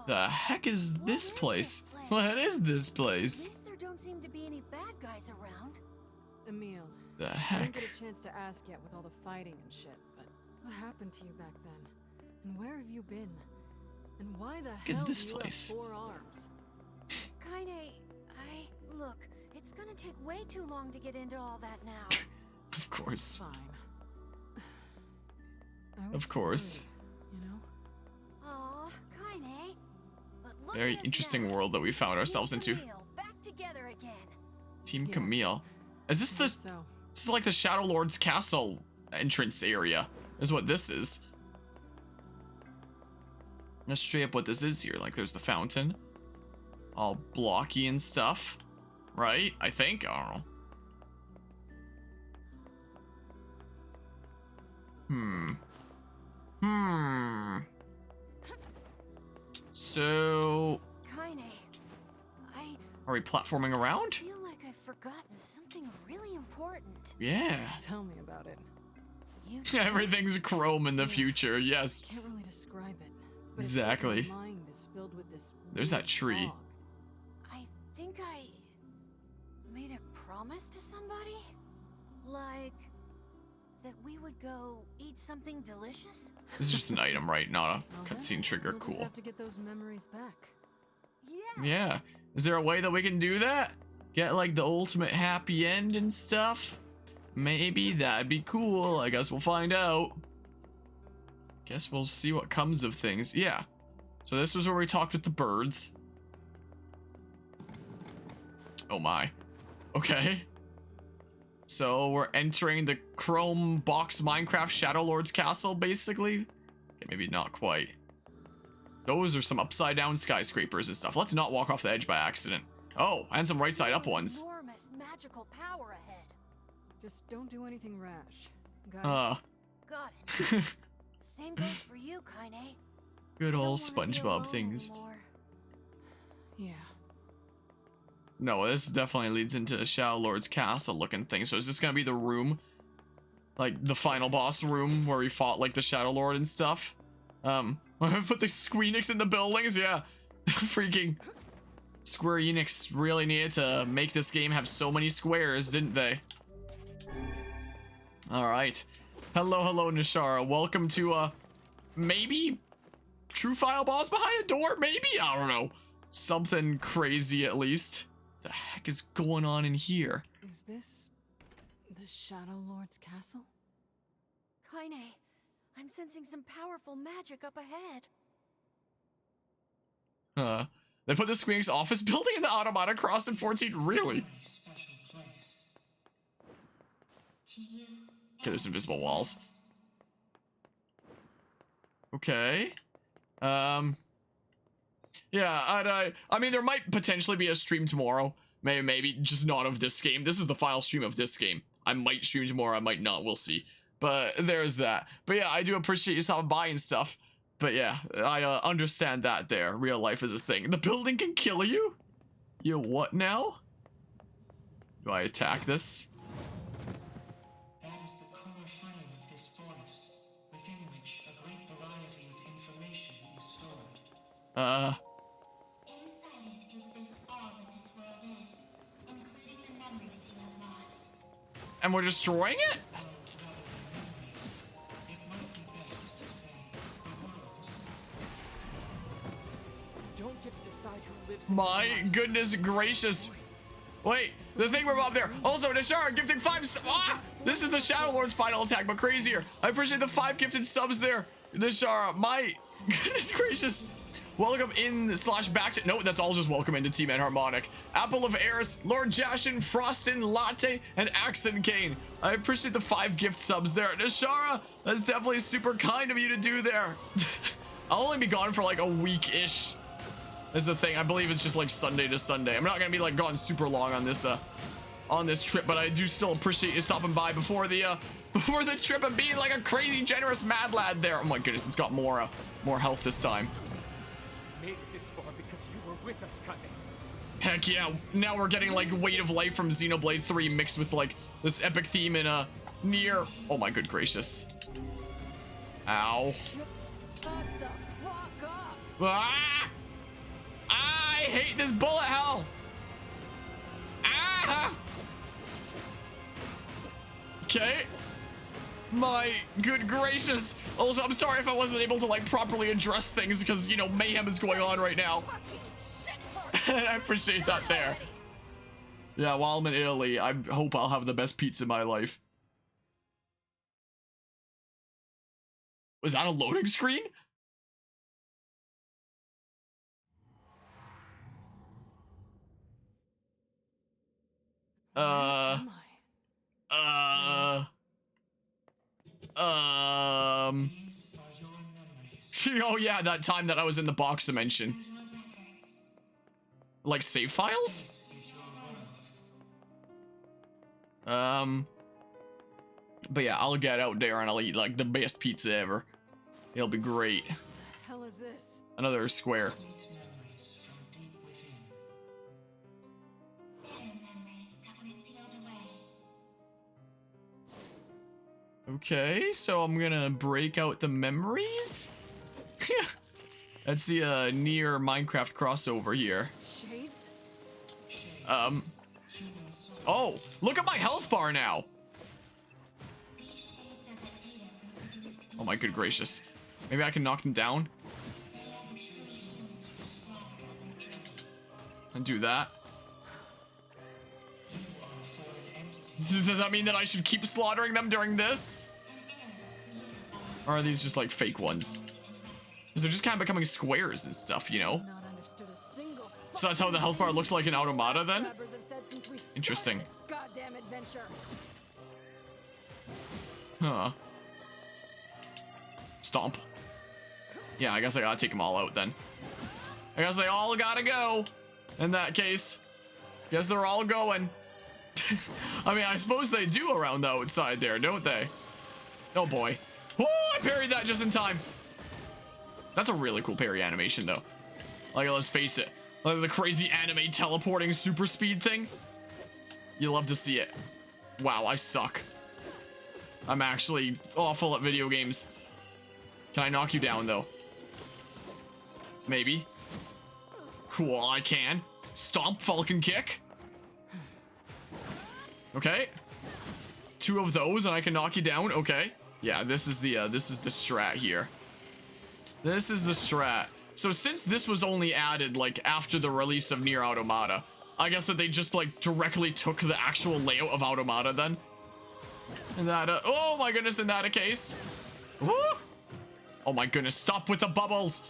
The heck is this place? What is this At place? least there don't seem to be any bad guys around. Emil, The I didn't heck? get a chance to ask yet with all the fighting and shit, but what happened to you back then? And where have you been? And why the Is hell this do you place? have 4 arms? Look, it's gonna take way too long to get into all that now. Of course. Fine. I was Of course. worried, you know? Aw, Kaine. But look Very at us interesting now. world that we found ourselves Team into. Camille, back together again. Team Yeah. Camille. Is this I the... guess so. This is like the Shadow Lord's castle entrance area. Is what this is. That's straight up what this is here. Like, there's the fountain. All blocky and stuff. Right? I think? I don't know. So... Kaine, I Are we platforming around? feel like I've forgotten something really important. Yeah. Tell me about it. You Everything's chrome in the future, yes. Can't really describe it. But Exactly. It's like my mind is filled with this There's weird that tree. fog. I think I made a promise to somebody? Like that we would go eat something delicious? This is just an item, right? Not a Well, cutscene then, trigger. we'll just Cool. have to get those memories back. Yeah. Yeah. Is there a way that we can do that? Get like the ultimate happy end and stuff? Maybe that'd be cool. I guess we'll find out. Guess we'll see what comes of things. Yeah. So this was where we talked with the birds. Oh my. Okay. So we're entering the Chrome Box Minecraft Shadow Lord's castle, basically. Okay, maybe not quite. Those are some upside down skyscrapers and stuff. Let's not walk off the edge by accident. Oh, and some right side up ones. Enormous magical power ahead. Just don't do anything rash. Got it? Got it. Same goes for you, Kaine. Good I don't old wanna be SpongeBob alone things. anymore. Yeah. No, this definitely leads into a Shadow Lord's castle looking thing. So is this gonna be the room? Like the final boss room where we fought like the Shadow Lord and stuff? Put the Squeenix in the buildings? Yeah. Freaking Square Enix really needed to make this game have so many squares, didn't they? Alright. Hello, Nishara. Welcome to, maybe True File boss behind a door? Maybe? I don't know. Something crazy, at least. The heck is going on in here? Is this the Shadow Lord's castle? Kaine, I'm sensing some powerful magic up ahead. They put the Squeenix office building in the Automata Cross in 14? Really? Okay, there's invisible walls. Okay. Yeah, I mean, there might potentially be a stream tomorrow. Maybe just not of this game. This is the final stream of this game. I might stream tomorrow, I might not, we'll see. But there's that. But yeah, I do appreciate you stopping by and stuff. But yeah, I understand that there. Real life is a thing. The building can kill you? You what now? Do I attack this? That is the core frame of this forest, within which a great variety of information is stored. Inside it exists all that this world is, including the memories you have lost. And we're destroying it? Though rather than memories, it might be best to say the world. Don't get to decide who lives in My your house. goodness gracious. Wait, the thing we're up there. Also, Nishara gifting 5 this is the Shadow Lord's final attack, but crazier. I appreciate the 5 gifted subs there. Nishara, my goodness gracious. Welcome in / back to, no, that's all just welcome into Team Enharmonic. Apple of Eris, Lord Jashin, Frostin, Latte, and Axon Kane. I appreciate the 5 gift subs there. Nishara, that's definitely super kind of you to do there. I'll only be gone for like a week-ish. Is the thing. I believe it's just like Sunday to Sunday. I'm not gonna be like gone super long on this trip, but I do still appreciate you stopping by before the trip and being like a crazy generous mad lad there. Oh my goodness, it's got more health this time. Made it this far because you were with us, Kaine. Heck yeah, now we're getting like Weight of Life from Xenoblade 3 mixed with like this epic theme in NieR. Oh my good gracious. Ow. Shut the fuck up! Ah! I hate this bullet hell. Ah! Okay. My good gracious. Also, I'm sorry if I wasn't able to like properly address things because, you know, mayhem is going on right now. I appreciate that there. Yeah, while I'm in Italy, I hope I'll have the best pizza in my life. Was that a loading screen? Where am I? These are your memories. Oh yeah, that time that I was in the box dimension. Your records. Like save files? This is your world. But yeah, I'll get out there and I'll eat like the best pizza ever. It'll be great. The hell is this? Another square. Sweet memories from deep within. Hidden memories that were sealed away. Okay, so I'm gonna break out the memories. That's the NieR Minecraft crossover here. Shades? Um. Oh, look at my health bar now. These shades are the data reproduced Oh my good gracious. Maybe I can knock them down and do that. Does that mean that I should keep slaughtering them during this? Or are these just like fake ones? Because they're just kind of becoming squares and stuff, you know? Not understood a single. So that's how the health bar looks like in Automata then? Grabbers have said since we started Interesting. this goddamn adventure. Huh. Stomp. Yeah, I guess I gotta take them all out then. I guess they all gotta go. In that case. Guess they're all going. I mean, I suppose they do around the outside there, don't they? Oh boy. Oh, I parried that just in time. That's a really cool parry animation though. Like, let's face it. Like the crazy anime teleporting super speed thing. You love to see it. Wow, I suck. I'm actually awful at video games. Can I knock you down though? Maybe. Cool, I can. Stomp, Falcon Kick. Okay. 2 of those and I can knock you down. Okay. Yeah, this is the strat here. This is the strat. So since this was only added like after the release of NieR Automata, I guess that they just like directly took the actual layout of Automata then. And that oh my goodness, in that case. Woo! Oh my goodness, stop with the bubbles.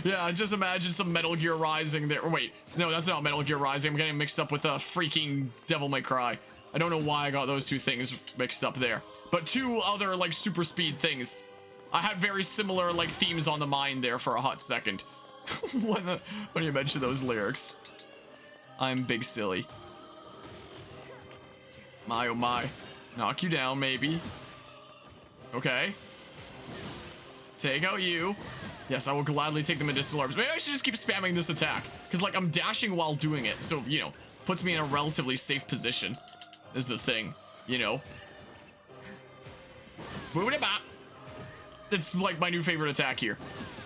Yeah, just imagine some Metal Gear Rising there. Wait, no, that's not Metal Gear Rising. I'm getting mixed up with a freaking Devil May Cry. I don't know why I got those 2 things mixed up there. But 2 other like super speed things. I had very similar like themes on the mind there for a hot second. when you mention those lyrics. I'm big silly. My oh my. Knock you down maybe. Okay. Take out you. Yes, I will gladly take the medicinal herbs. Maybe I should just keep spamming this attack. Because, like, I'm dashing while doing it. So, you know, puts me in a relatively safe position. Is the thing. You know. Moving it back. It's, like, my new favorite attack here.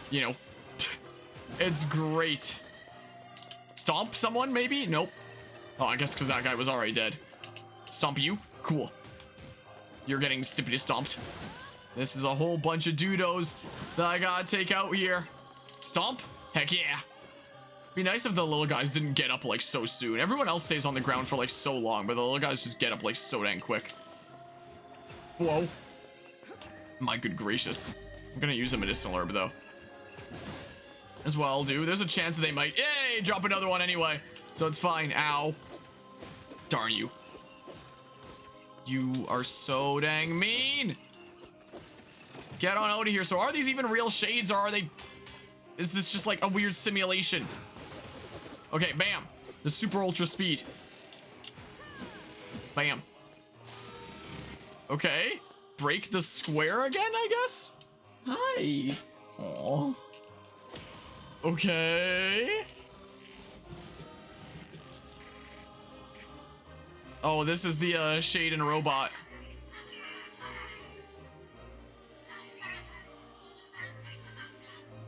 You know. It's great. Stomp someone, maybe? Nope. Oh, I guess because that guy was already dead. Stomp you? Cool. You're getting stippity stomped. This is a whole bunch of dudos that I gotta take out here. Stomp? Heck yeah. Be nice if the little guys didn't get up like so soon. Everyone else stays on the ground for like so long, but the little guys just get up like so dang quick. Whoa. My good gracious. I'm gonna use a medicinal herb though. As well, dude. There's a chance that they might, yay, drop another one anyway. So it's fine. Ow. Darn you. You are so dang mean. Get on out of here. So are these even real shades or are they... Is this just like a weird simulation? Okay, bam. The super ultra speed. Bam. Okay. Break the square again, I guess? Hi. Aw. Okay. Oh, this is the shade and robot.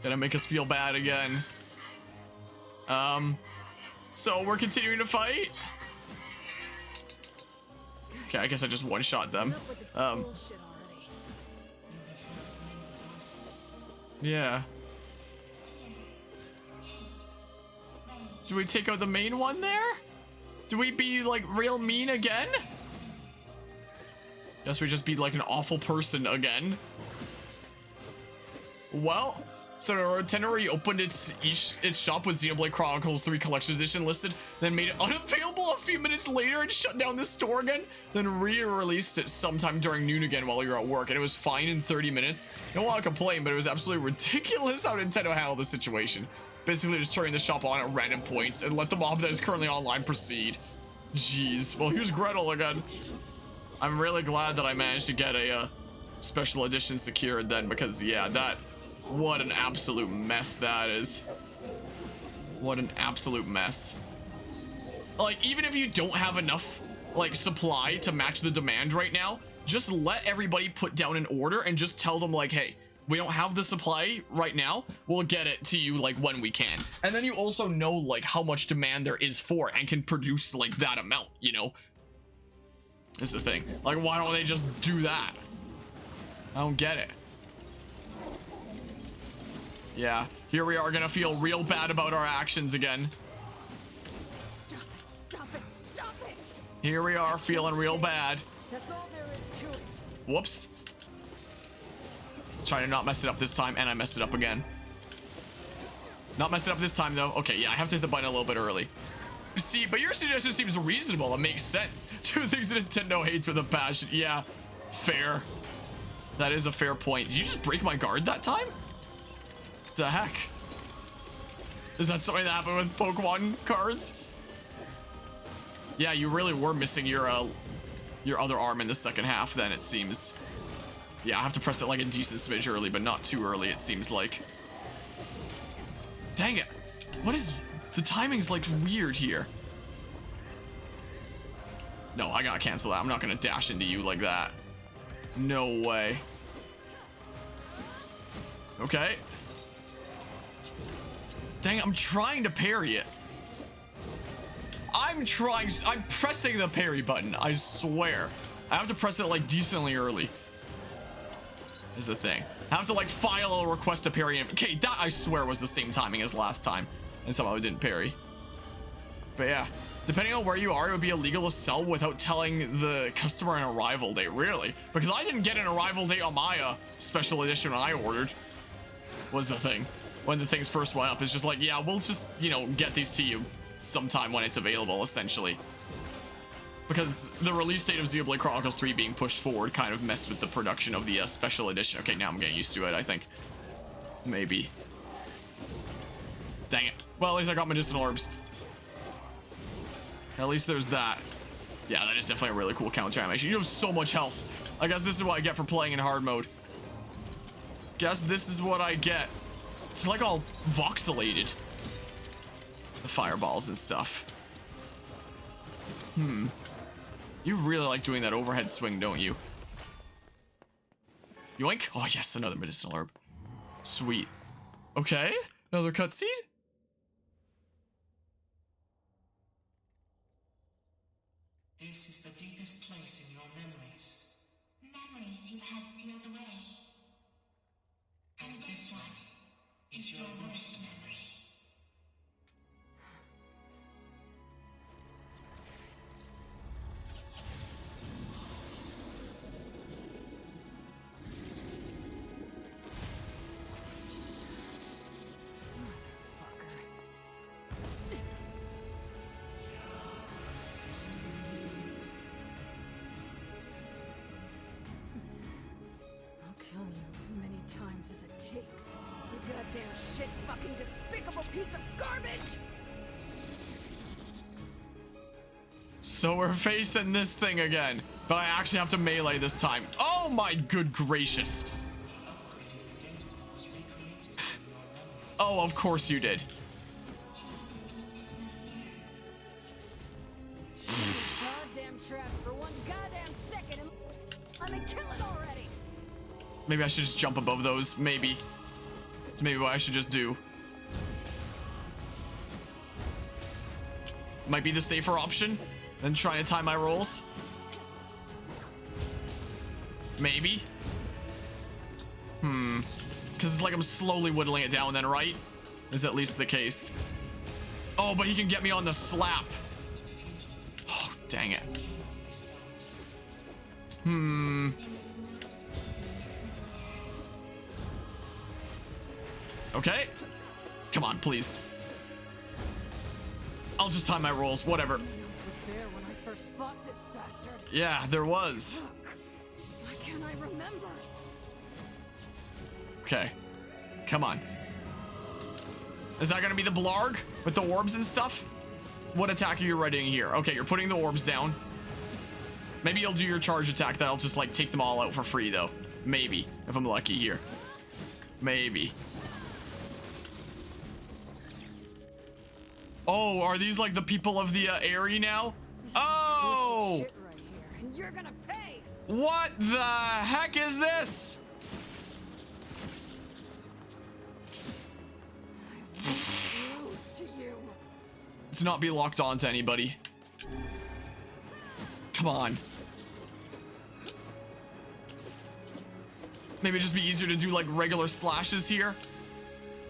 Gonna make us feel bad again. So we're continuing to fight. Okay, I guess I just one-shot them. Enough with this bullshit already. Yeah. Do we take out the main one there? Do we be like real mean again? Guess we just be like an awful person again. Well, so Nintendo reopened its shop with Xenoblade Chronicles 3 Collection Edition listed, then made it unavailable a few minutes later and shut down the store again, then re-released it sometime during noon again while you're at work, and it was fine in 30 minutes. Don't want to complain, but it was absolutely ridiculous how Nintendo handled the situation. Basically just turning the shop on at random points and let the mob that is currently online proceed. Jeez. Well, here's Gretel again. I'm really glad that I managed to get a special edition secured then, because yeah, what an absolute mess that is. What an absolute mess. Like, even if you don't have enough like supply to match the demand right now, just let everybody put down an order and just tell them like, hey, we don't have the supply right now, we'll get it to you like when we can. And then you also know like how much demand there is for and can produce like that amount, you know? Is the thing. Like, why don't they just do that? I don't get it. Yeah, here we are gonna feel real bad about our actions again. Stop it, stop it, stop it! Here we are feeling real bad. That's all there is to it. Whoops. Trying to not mess it up this time, and I messed it up again. Not mess it up this time, though. Okay, yeah, I have to hit the button a little bit early. See, but your suggestion seems reasonable. It makes sense. Two things that Nintendo hates with a passion. Yeah, fair. That is a fair point. Did you just break my guard that time? The heck? Is that something that happened with Pokemon cards? Yeah, you really were missing your other arm in the second half then, it seems. Yeah, I have to press it like a decent smidge early, but not too early, it seems like. Dang it. What is... The timing's like weird here. No, I gotta cancel that. I'm not gonna dash into you like that. No way. Okay. Dang, I'm trying to parry it. I'm pressing the parry button, I swear. I have to press it like decently early. Is the thing. I have to like file a request to parry. Okay, that I swear was the same timing as last time. And somehow it didn't parry. But yeah, depending on where you are, it would be illegal to sell without telling the customer an arrival date. Really? Because I didn't get an arrival date on my special edition when I ordered. Was the thing. When the things first went up, it's just like, yeah, we'll just, you know, get these to you sometime when it's available, essentially. Because the release date of Xenoblade Chronicles 3 being pushed forward kind of messed with the production of the special edition. Okay, now I'm getting used to it, I think. Maybe. Dang it. Well, at least I got medicinal herbs. At least there's that. Yeah, that is definitely a really cool counter animation. You have so much health. I guess this is what I get for playing in hard mode. Guess this is what I get. It's like all voxelated. The fireballs and stuff. You really like doing that overhead swing, don't you? Yoink. Oh, yes, another medicinal herb. Sweet. Okay, another cutscene? This is the deepest place in your memories. Memories you had sealed away. And this one is your worst memory. Kill you as many times as it takes. You goddamn shit fucking despicable piece of garbage! So we're facing this thing again, but I actually have to melee this time. Oh my good gracious. Oh, of course you did. Goddamn traps for one goddamn second and let me kill it already! Maybe I should just jump above those, maybe. It's maybe what I should just do. Might be the safer option than trying to time my rolls. Maybe. Because it's like I'm slowly whittling it down then, right? Is at least the case. Oh, but he can get me on the slap. Oh, dang it. Okay. Come on, please. I'll just time my rolls, whatever. Someone else was there when I first fought this bastard. Yeah, there was. Look, why can't I remember? Okay. Come on. Is that gonna be the Blarg with the orbs and stuff? What attack are you readying here? Okay, you're putting the orbs down. Maybe you'll do your charge attack that'll just like take them all out for free though. Maybe, if I'm lucky here. Maybe. Oh, are these like the people of the area now? Oh! Shit right here, and you're gonna pay. What the heck is this? Lose to you. Let's not be locked on to anybody. Come on. Maybe it'd just be easier to do like regular slashes here.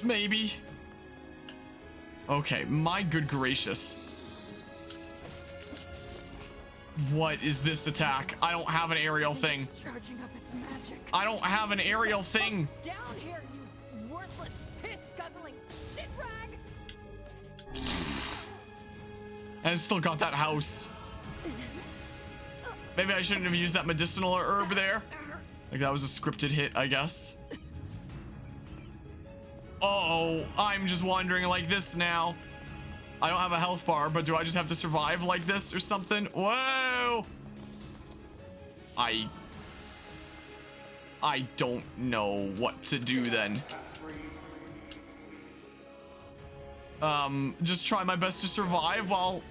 Maybe. Okay, my good gracious. What is this attack? I don't have an aerial thing. Charging up its magic. I don't have an aerial thing. Down here, you worthless, piss-guzzling shit rag. And it's still got that house. Maybe I shouldn't have used that medicinal herb there. Like that was a scripted hit, I guess. Oh, I'm just wandering like this now. I don't have a health bar, but do I just have to survive like this or something? Whoa! I don't know what to do then. Just try my best to survive while...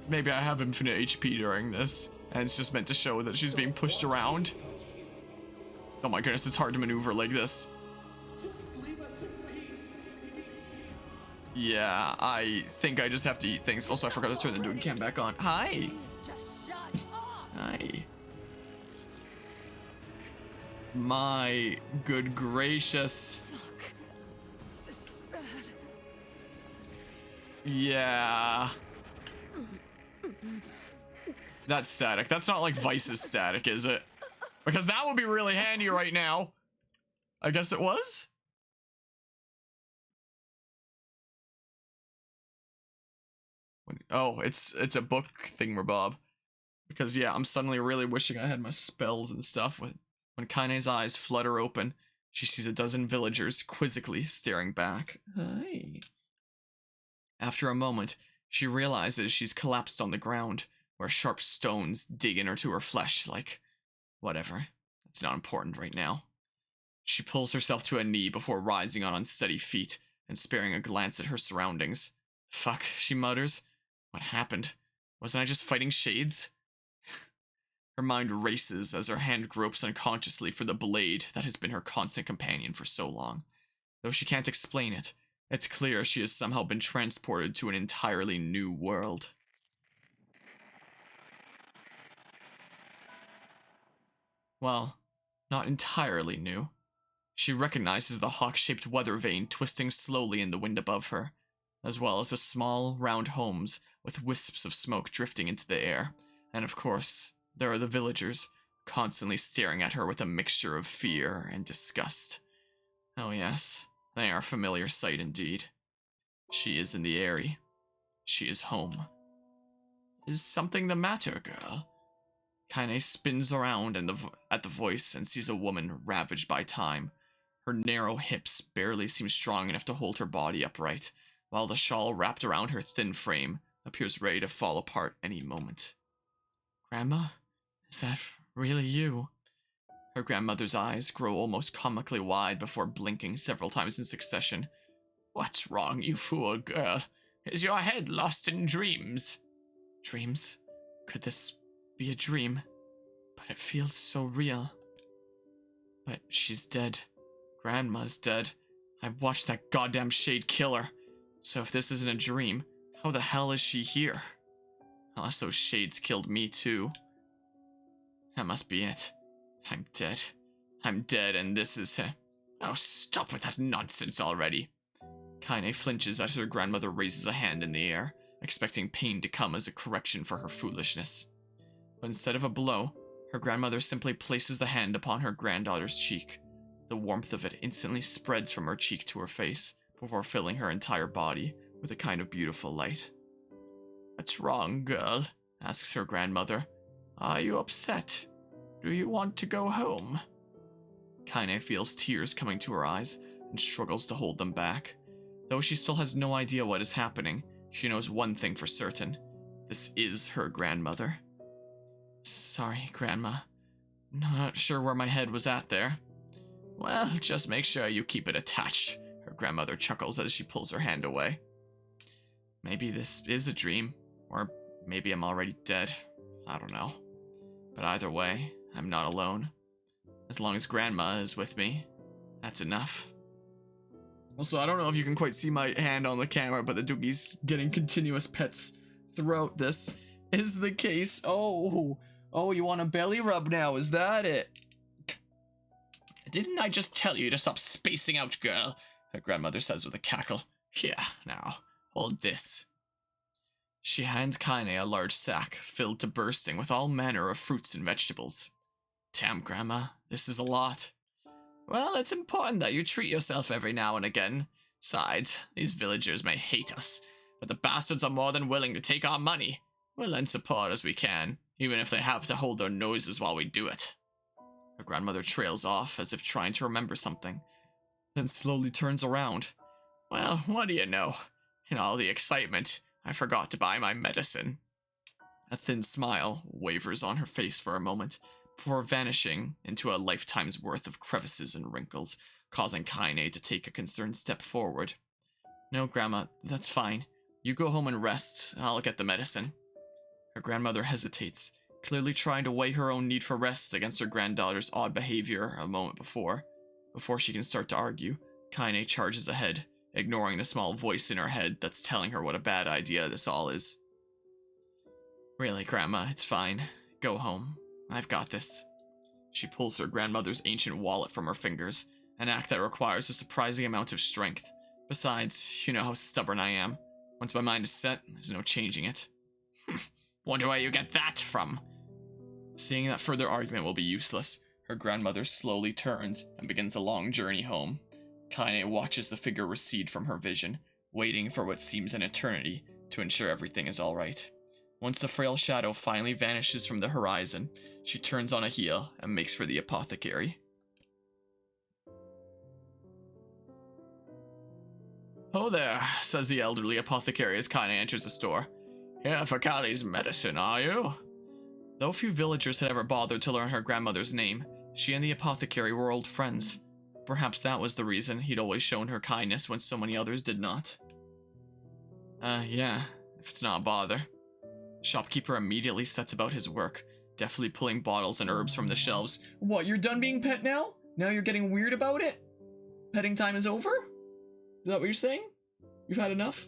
Maybe I have infinite HP during this, and it's just meant to show that she's being pushed around. Oh my goodness, it's hard to maneuver like this. Yeah, I think I just have to eat things. Also, I forgot to turn the dude cam back on. Hi. Please just shut up. Hi. My good gracious. Fuck. This is bad. Yeah. That's static. That's not like Vice's static, is it? Because that would be really handy right now. I guess it was? Oh, it's a book thingamabob. Because yeah, I'm suddenly really wishing I had my spells and stuff. When Kaine's eyes flutter open, she sees a dozen villagers quizzically staring back. Hi. After a moment, she realizes she's collapsed on the ground, where sharp stones dig into her flesh like... Whatever. It's not important right now. She pulls herself to a knee before rising on unsteady feet and sparing a glance at her surroundings. Fuck, she mutters. What happened? Wasn't I just fighting shades? Her mind races as her hand gropes unconsciously for the blade that has been her constant companion for so long. Though she can't explain it, it's clear she has somehow been transported to an entirely new world. Well, not entirely new. She recognizes the hawk-shaped weather vane twisting slowly in the wind above her, as well as the small, round homes with wisps of smoke drifting into the air. And of course, there are the villagers, constantly staring at her with a mixture of fear and disgust. Oh yes, they are a familiar sight indeed. She is in the Eyrie. She is home. Is something the matter, girl? Kaine spins around at the voice and sees a woman ravaged by time. Her narrow hips barely seem strong enough to hold her body upright, while the shawl wrapped around her thin frame appears ready to fall apart any moment. Grandma? Is that really you? Her grandmother's eyes grow almost comically wide before blinking several times in succession. What's wrong, you fool girl? Is your head lost in dreams? Dreams? Could this be a dream? But it feels so real. But she's dead. Grandma's dead. I watched that goddamn shade kill her. So if this isn't a dream, how the hell is she here? Unless those shades killed me too. That must be it. I'm dead. I'm dead and this is it. Oh, stop with that nonsense already. Kaine flinches as her grandmother raises a hand in the air, expecting pain to come as a correction for her foolishness. But instead of a blow, her grandmother simply places the hand upon her granddaughter's cheek. The warmth of it instantly spreads from her cheek to her face, before filling her entire body with a kind of beautiful light. "What's wrong, girl?" asks her grandmother. "Are you upset? Do you want to go home?" Kaine feels tears coming to her eyes and struggles to hold them back. Though she still has no idea what is happening, she knows one thing for certain. This is her grandmother. "Sorry, Grandma. Not sure where my head was at there." "Well, just make sure you keep it attached," her grandmother chuckles as she pulls her hand away. Maybe this is a dream, or maybe I'm already dead. I don't know. But either way, I'm not alone. As long as Grandma is with me, that's enough. Also, I don't know if you can quite see my hand on the camera, but the doogie's getting continuous pets throughout this. Is the case. Oh, you want a belly rub now? Is that it? "Didn't I just tell you to stop spacing out, girl?" her grandmother says with a cackle. "Here, now, hold this." She hands Kaine a large sack filled to bursting with all manner of fruits and vegetables. "Damn, Grandma, this is a lot." "Well, it's important that you treat yourself every now and again. Besides, these villagers may hate us, but the bastards are more than willing to take our money. We'll lend support as we can, even if they have to hold their noses while we do it." Her grandmother trails off as if trying to remember something, then slowly turns around. "Well, what do you know? In all the excitement, I forgot to buy my medicine." A thin smile wavers on her face for a moment, before vanishing into a lifetime's worth of crevices and wrinkles, causing Kaine to take a concerned step forward. "No, Grandma, that's fine. You go home and rest. I'll get the medicine." Her grandmother hesitates, clearly trying to weigh her own need for rest against her granddaughter's odd behavior a moment before. Before she can start to argue, Kaine charges ahead, ignoring the small voice in her head that's telling her what a bad idea this all is. "Really, Grandma, it's fine. Go home. I've got this." She pulls her grandmother's ancient wallet from her fingers, an act that requires a surprising amount of strength. Besides, you know how stubborn I am. Once my mind is set, there's no changing it. "Wonder where you get that from." Seeing that further argument will be useless, her grandmother slowly turns and begins the long journey home. Kaine watches the figure recede from her vision, waiting for what seems an eternity to ensure everything is alright. Once the frail shadow finally vanishes from the horizon, she turns on a heel and makes for the apothecary. "Oh there," says the elderly apothecary as Kaine enters the store. "Here for Kali's medicine, are you?" Though few villagers had ever bothered to learn her grandmother's name, she and the apothecary were old friends. Perhaps that was the reason he'd always shown her kindness when so many others did not. Yeah, if it's not a bother." Shopkeeper immediately sets about his work, deftly pulling bottles and herbs from the shelves. "What, you're done being pet now? Now you're getting weird about it? Petting time is over? Is that what you're saying? You've had enough?"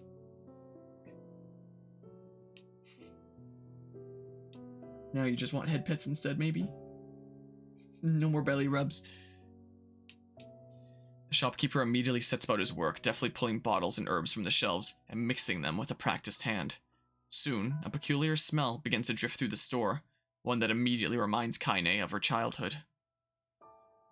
Now you just want head pets instead, maybe? No more belly rubs. The shopkeeper immediately sets about his work, deftly pulling bottles and herbs from the shelves and mixing them with a practiced hand. Soon, a peculiar smell begins to drift through the store, one that immediately reminds Kaine of her childhood.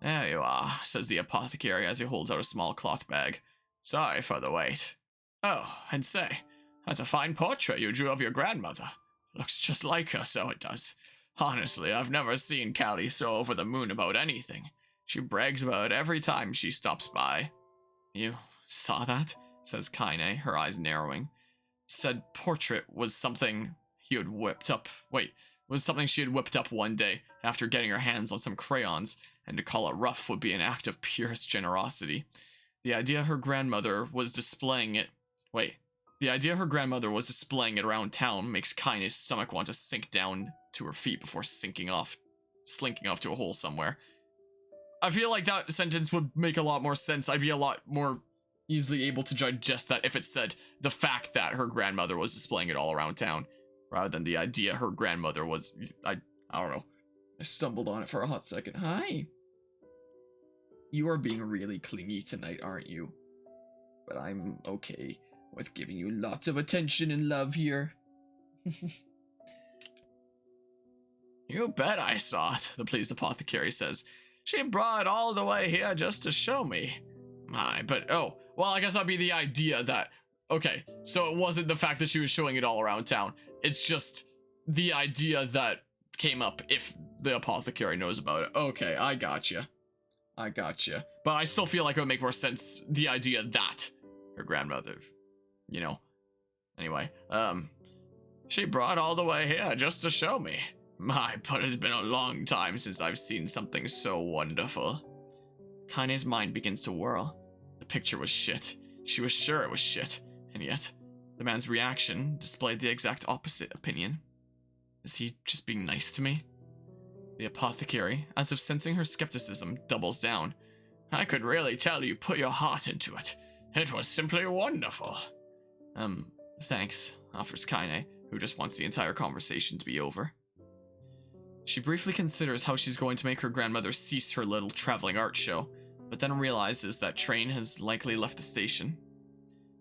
"There you are," says the apothecary as he holds out a small cloth bag. "Sorry for the wait. Oh, and say, that's a fine portrait you drew of your grandmother. Looks just like her, so it does. Honestly, I've never seen Callie so over the moon about anything. She brags about it every time she stops by." "You saw that?" says Kaine, her eyes narrowing. Said portrait was something he had whipped up. Was something she had whipped up one day after getting her hands on some crayons, and to call it rough would be an act of purest generosity. The idea her grandmother was displaying it around town makes Kaine's stomach want to sink down to her feet before slinking off to a hole somewhere. I feel like that sentence would make a lot more sense. I'd be a lot more easily able to digest that if it said the fact that her grandmother was displaying it all around town, rather than the idea her grandmother was, I don't know. I stumbled on it for a hot second. Hi. You are being really clingy tonight, aren't you? But I'm okay with giving you lots of attention and love here. You bet I saw it, the pleased apothecary says. She brought it all the way here just to show me. Oh, well, I guess that'd be the idea that, okay, so it wasn't the fact that she was showing it all around town. It's just the idea that came up if the apothecary knows about it. Okay, I gotcha. But I still feel like it would make more sense, the idea that her grandmother, you know. Anyway, she brought all the way here just to show me. But it's been a long time since I've seen something so wonderful. Kaine's mind begins to whirl. The picture was shit. She was sure it was shit. And yet, the man's reaction displayed the exact opposite opinion. Is he just being nice to me? The apothecary, as if sensing her skepticism, doubles down. I could really tell you put your heart into it. It was simply wonderful. Thanks, offers Kaine, who just wants the entire conversation to be over. She briefly considers how she's going to make her grandmother cease her little traveling art show, but then realizes that train has likely left the station.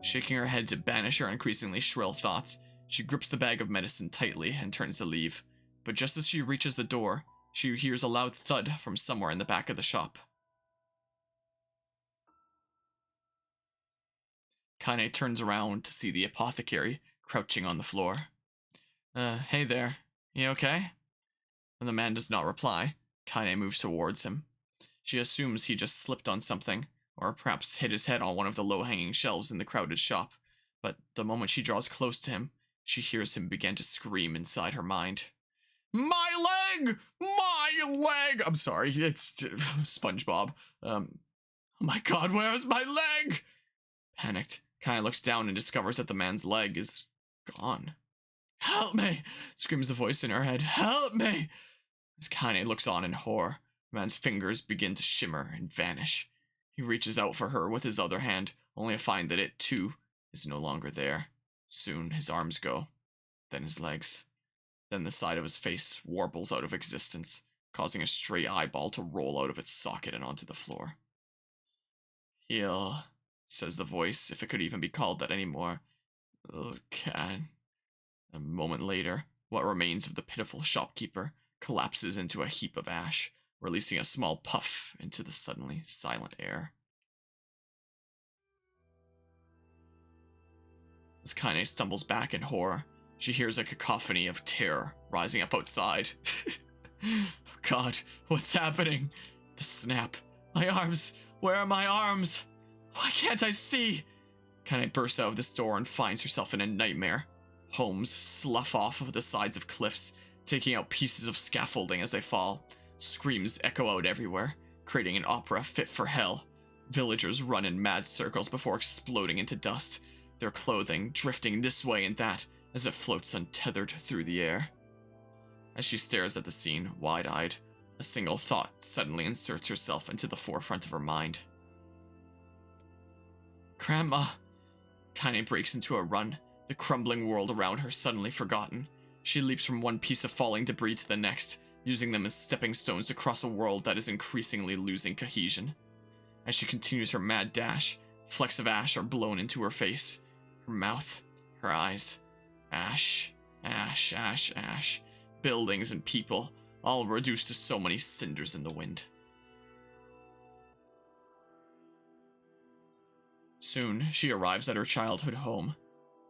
Shaking her head to banish her increasingly shrill thoughts, she grips the bag of medicine tightly and turns to leave, but just as she reaches the door, she hears a loud thud from somewhere in the back of the shop. Kaine turns around to see the apothecary crouching on the floor. Hey there, you okay? When the man does not reply, Kaine moves towards him. She assumes he just slipped on something, or perhaps hit his head on one of the low-hanging shelves in the crowded shop, but the moment she draws close to him, she hears him begin to scream inside her mind. My leg! My leg! I'm sorry, it's SpongeBob. Oh my god, where's my leg? Panicked, Kaine looks down and discovers that the man's leg is gone. Help me! Screams the voice in her head. Help me! As Kaine looks on in horror, the man's fingers begin to shimmer and vanish. He reaches out for her with his other hand, only to find that it, too, is no longer there. Soon his arms go, then his legs. Then the side of his face warbles out of existence, causing a stray eyeball to roll out of its socket and onto the floor. Heal, says the voice, if it could even be called that anymore. Okay. A moment later, what remains of the pitiful shopkeeper collapses into a heap of ash, releasing a small puff into the suddenly silent air. As Kaine stumbles back in horror, she hears a cacophony of terror rising up outside. Oh god, what's happening? The snap. My arms! Where are my arms? Why can't I see? Kaine bursts out of this door and finds herself in a nightmare. Homes slough off of the sides of cliffs, taking out pieces of scaffolding as they fall. Screams echo out everywhere, creating an opera fit for hell. Villagers run in mad circles before exploding into dust, their clothing drifting this way and that as it floats untethered through the air. As she stares at the scene, wide-eyed, a single thought suddenly inserts herself into the forefront of her mind. Grandma! Kaine breaks into a run, the crumbling world around her suddenly forgotten. She leaps from one piece of falling debris to the next, using them as stepping stones across a world that is increasingly losing cohesion. As she continues her mad dash, flecks of ash are blown into her face, her mouth, her eyes. Ash, ash, ash, ash. Buildings and people, all reduced to so many cinders in the wind. Soon, she arrives at her childhood home.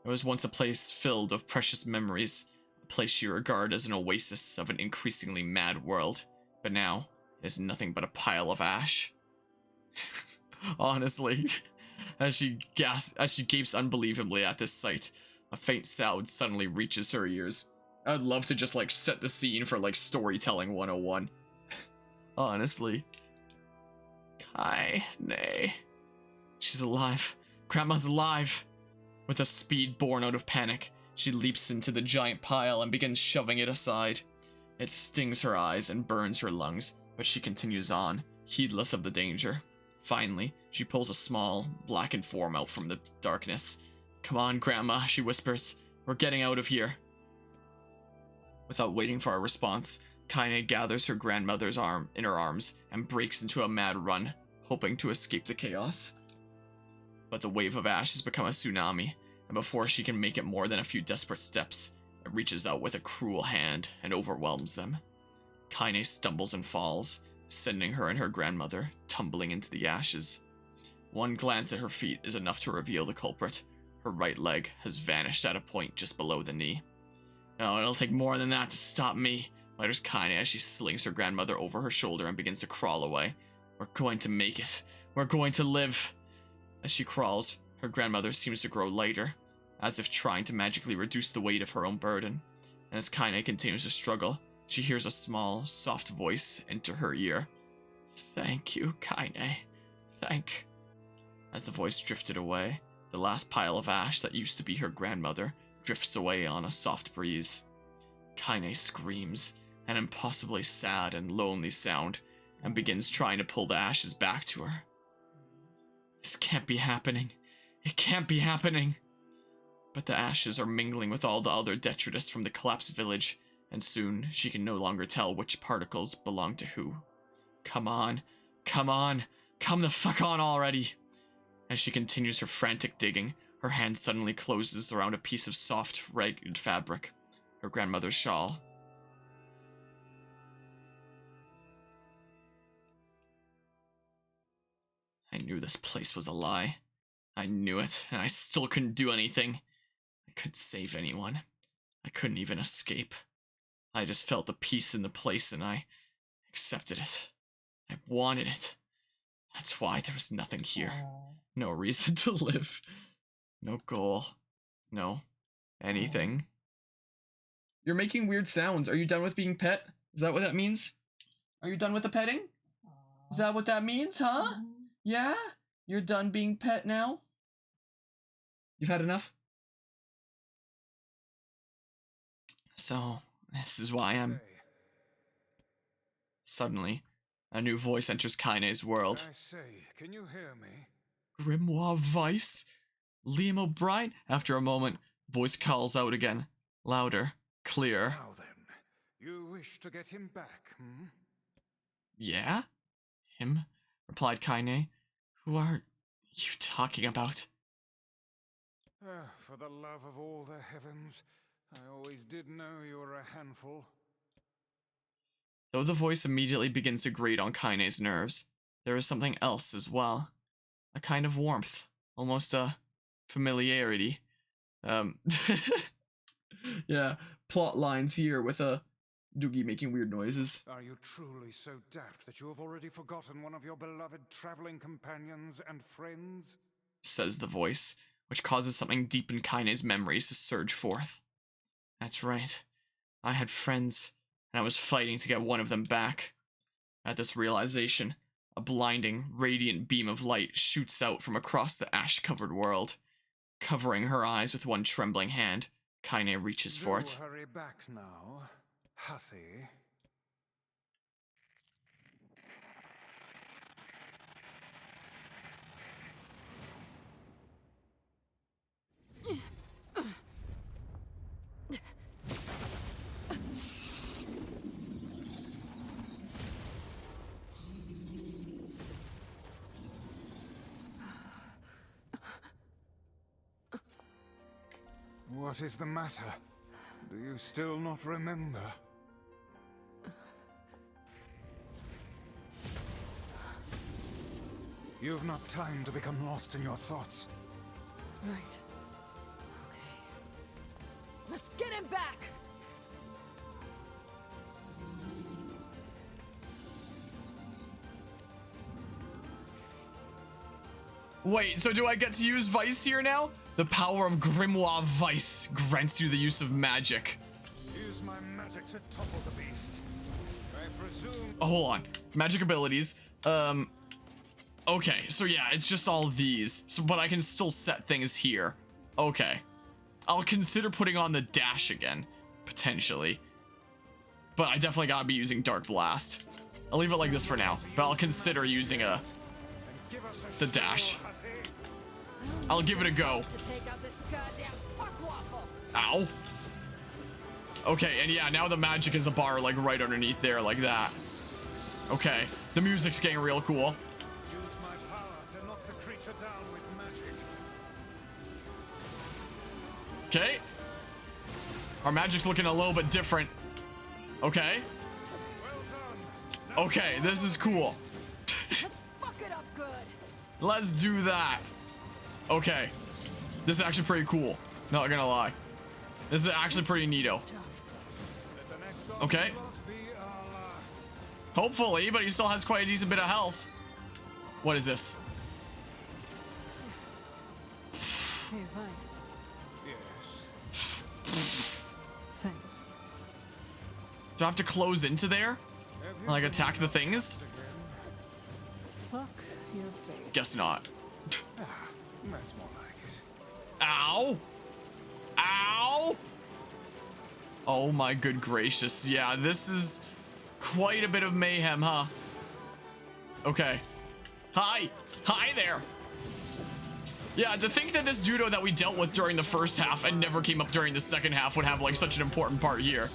It was once a place filled of precious memories, a place she regarded as an oasis of an increasingly mad world, but now it is nothing but a pile of ash. Honestly, as she gapes unbelievably at this sight, a faint sound suddenly reaches her ears. I'd love to just like set the scene for like storytelling 101. Honestly. Kaine. She's alive. Grandma's alive. With a speed born out of panic, she leaps into the giant pile and begins shoving it aside. It stings her eyes and burns her lungs, but she continues on, heedless of the danger. Finally, she pulls a small, blackened form out from the darkness. "Come on, Grandma," she whispers. "We're getting out of here." Without waiting for a response, Kaine gathers her grandmother's arm in her arms and breaks into a mad run, hoping to escape the chaos. But the wave of ash has become a tsunami, and before she can make it more than a few desperate steps, it reaches out with a cruel hand and overwhelms them. Kaine stumbles and falls, sending her and her grandmother tumbling into the ashes. One glance at her feet is enough to reveal the culprit. Her right leg has vanished at a point just below the knee. "Oh, it'll take more than that to stop me," mutters Kaine as she slings her grandmother over her shoulder and begins to crawl away. "We're going to make it. We're going to live." As she crawls, her grandmother seems to grow lighter, as if trying to magically reduce the weight of her own burden. And as Kaine continues to struggle, she hears a small, soft voice enter her ear. "Thank you, Kaine. Thank." As the voice drifted away, the last pile of ash that used to be her grandmother drifts away on a soft breeze. Kaine screams, an impossibly sad and lonely sound, and begins trying to pull the ashes back to her. This can't be happening. It can't be happening. But the ashes are mingling with all the other detritus from the collapsed village, and soon she can no longer tell which particles belong to who. Come on, come on, come the fuck on already. As she continues her frantic digging, her hand suddenly closes around a piece of soft, ragged fabric, her grandmother's shawl. I knew this place was a lie. I knew it, and I still couldn't do anything. I couldn't save anyone. I couldn't even escape. I just felt the peace in the place, and I accepted it. I wanted it. That's why there was nothing here. No reason to live. No goal. No anything. You're making weird sounds. Are you done with being pet? Is that what that means? Are you done with the petting? Is that what that means, huh? Yeah? You're done being pet now? You've had enough? So, this is why I'm... Suddenly, a new voice enters Kaine's world. I say, can you hear me? Grimoire Vice? Liam O'Brien? After a moment, voice calls out again. Louder. Clear. Now then, you wish to get him back, hmm? Yeah? Him? Replied Kaine. Who are you talking about? For the love of all the heavens, I always did know you were a handful. Though the voice immediately begins to grate on Kaine's nerves, there is something else as well. A kind of warmth. Almost a familiarity. Yeah, plot lines here with a Doogie making weird noises. Are you truly so daft that you have already forgotten one of your beloved traveling companions and friends? Says the voice, which causes something deep in Kaine's memories to surge forth. That's right. I had friends, and I was fighting to get one of them back. At this realization, a blinding, radiant beam of light shoots out from across the ash-covered world. Covering her eyes with one trembling hand, Kaine reaches for it. Hurry back now, hussy. What is the matter? Do you still not remember? You've not time to become lost in your thoughts. Right. Okay. Let's get him back! Wait, so do I get to use Vice here now? The power of Grimoire Vice grants you the use of magic. Use my magic to topple the beast. I presume... Oh, hold on. Magic abilities. Okay, so yeah, it's just all these. So, but I can still set things here. Okay. I'll consider putting on the dash again, potentially. But I definitely gotta be using Dark Blast. I'll leave it like this for now, but I'll consider using the dash. I'll give it a go. Ow. Okay, and yeah, now the magic is a bar like right underneath there like that. Okay, the music's getting real cool. Use my power to knock the creature down with magic. Okay. Our magic's looking a little bit different. Okay. Okay, this is cool. Let's fuck it up good. Let's do that. Okay. This is actually pretty cool. Not gonna lie. This is actually pretty neato. Okay. Hopefully, but he still has quite a decent bit of health. What is this? Hey, Vice. Yes. Thanks. Do I have to close into there? Like attack the things? Fuck your face. Guess not. That's more like it. Ow! Ow! Oh my good gracious. Yeah, this is quite a bit of mayhem, huh? Okay. Hi! Hi there! Yeah, to think that this judo that we dealt with during the first half and never came up during the second half would have like such an important part here.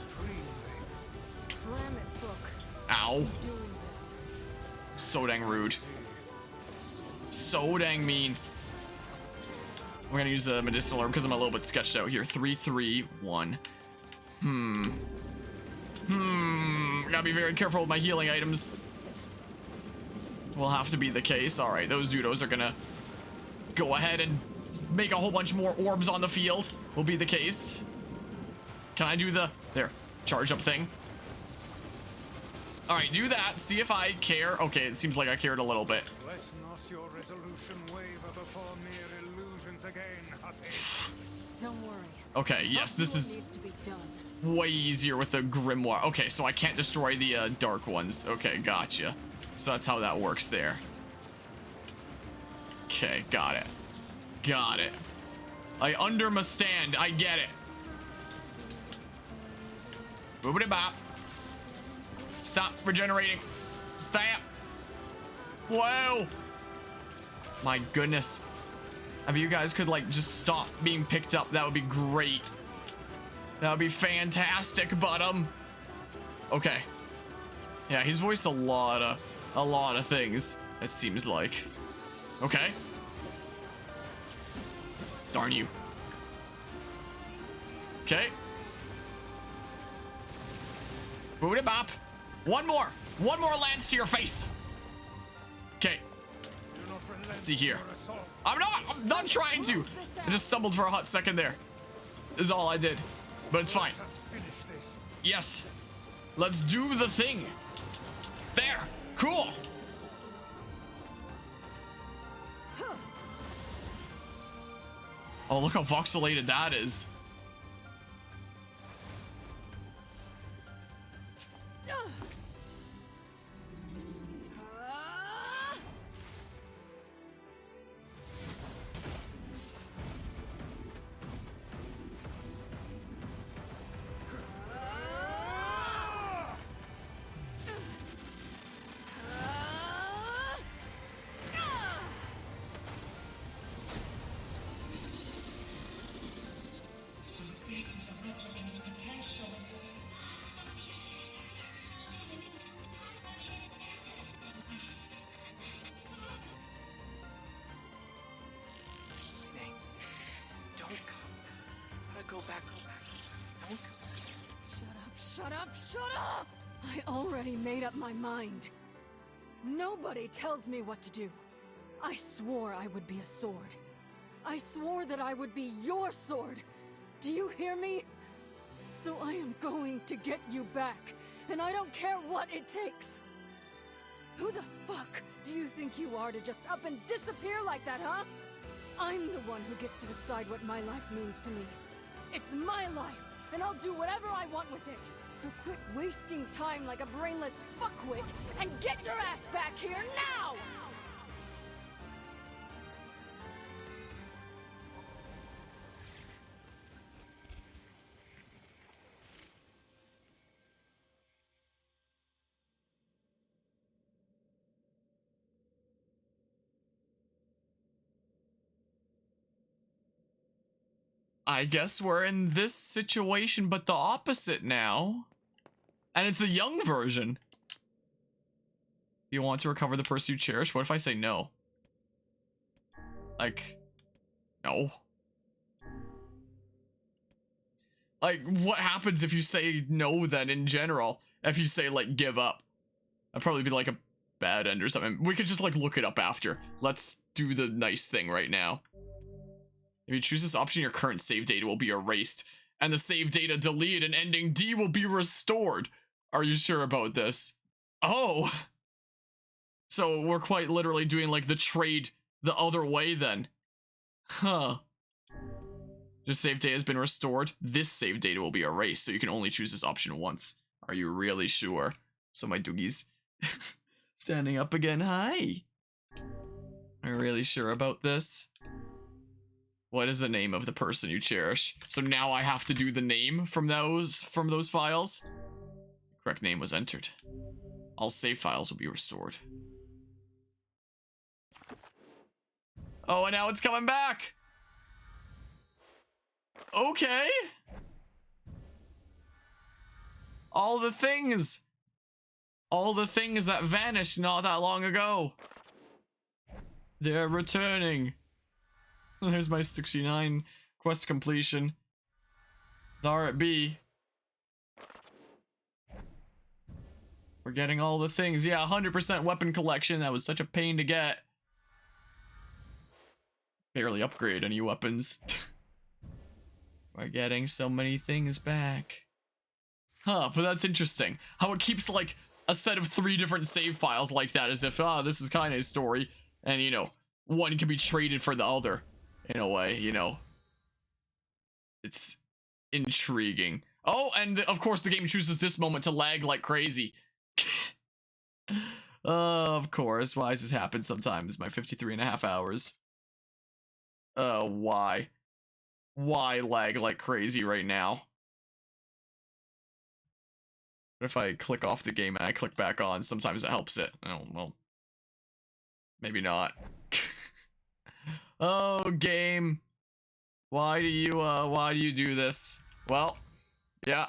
Damn it, Book. Ow. Doing this. So dang rude. So dang mean. We're gonna use a medicinal herb because I'm a little bit sketched out here. 3, 3, 1. Gotta be very careful with my healing items. Will have to be the case. All right, those judos are gonna go ahead and make a whole bunch more orbs on the field. Will be the case. Can I do the charge up thing? All right, do that. See if I care. Okay, it seems like I cared a little bit. Let not your resolution waver before mere illusions again, hussy. Don't worry. Okay, yes, this is Needs to be done. way easier with the grimoire. Okay, so I can't destroy the dark ones. Okay, gotcha. So that's how that works there. Okay, got it. Got it. I understand. I get it. Boobity bop. Stop regenerating. Stop. Whoa. My goodness. If you guys could like just stop being picked up, that would be great. That would be fantastic, but okay. Yeah, he's voiced a lot of things, it seems like. Okay. Darn you. Okay. Boobity bop. One more lance to your face. Okay. Let's see here. I'm not trying to. I just stumbled for a hot second there. Is all I did. But it's fine. Yes. Let's do the thing. There. Cool. Oh, look how voxelated that is. So this is a replicant's potential. Don't go. Gotta go back. Don't go. Shut up, shut up! I already made up my mind. Nobody tells me what to do. I swore I would be a sword. I swore that I would be your sword. Do you hear me? So I am going to get you back, and I don't care what it takes. Who the fuck do you think you are to just up and disappear like that, huh? I'm the one who gets to decide what my life means to me. It's my life, and I'll do whatever I want with it. So quit wasting time like a brainless fuckwit and get your ass back here now! I guess we're in this situation, but the opposite now. And it's the young version. You want to recover the person you cherish? What if I say no? Like, no. Like, what happens if you say no then in general? If you say, like, give up? That'd probably be like a bad end or something. We could just, like, look it up after. Let's do the nice thing right now. If you choose this option, your current save data will be erased. And the save data deleted and ending D will be restored. Are you sure about this? Oh! So we're quite literally doing, like, the trade the other way then. Huh. Just save data has been restored. This save data will be erased, so you can only choose this option once. Are you really sure? So my doogie's standing up again. Hi. Are you really sure about this? What is the name of the person you cherish? So now I have to do the name from those files. The correct name was entered. All save files will be restored. Oh, and now it's coming back. Okay. All the things that vanished not that long ago. They're returning. There's my 69 quest completion. There it be. We're getting all the things. Yeah, 100% weapon collection. That was such a pain to get. Barely upgrade any weapons. We're getting so many things back. Huh, but that's interesting. How it keeps, like, a set of 3 different save files like that, as if, this is kind of a story. And, you know, one can be traded for the other. In a way, you know. It's intriguing. Oh, and of course the game chooses this moment to lag like crazy. Of course. Why does this happen sometimes? My 53.5 hours. Why? Why lag like crazy right now? What if I click off the game and I click back on? Sometimes it helps it. Oh, well. Maybe not. Oh, game. Why do you do this? Well, yeah.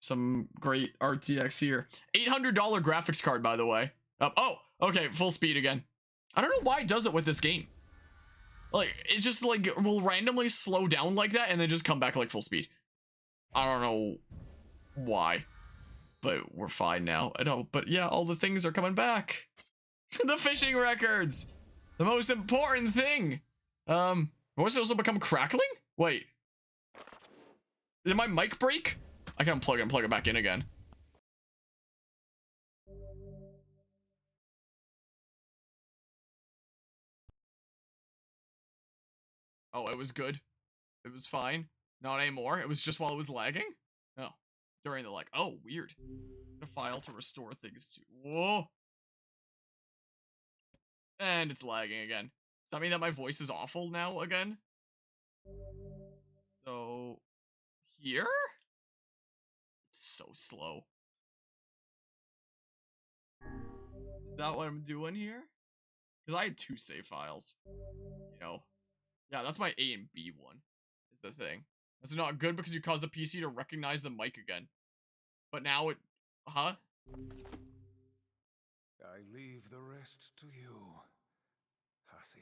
Some great RTX here. $800 graphics card, by the way. Oh, okay, full speed again. I don't know why it does it with this game. Like, it just, like, will randomly slow down like that and then just come back, like, full speed. I don't know why. But we're fine now. I know, but yeah, all the things are coming back. The fishing records! The most important thing! What's it also become crackling? Wait. Did my mic break? I can unplug it and plug it back in again. Oh, it was good. It was fine. Not anymore. It was just while it was lagging? No. During the lag. Oh, weird. The file to restore things to. Whoa. And it's lagging again. Does that mean that my voice is awful now again? So, here? It's so slow. Is that what I'm doing here? Because I had 2 save files. You know. Yeah, that's my A and B one. Is the thing. That's not good because you caused the PC to recognize the mic again. But now it... Huh? I leave the rest to you, hussy.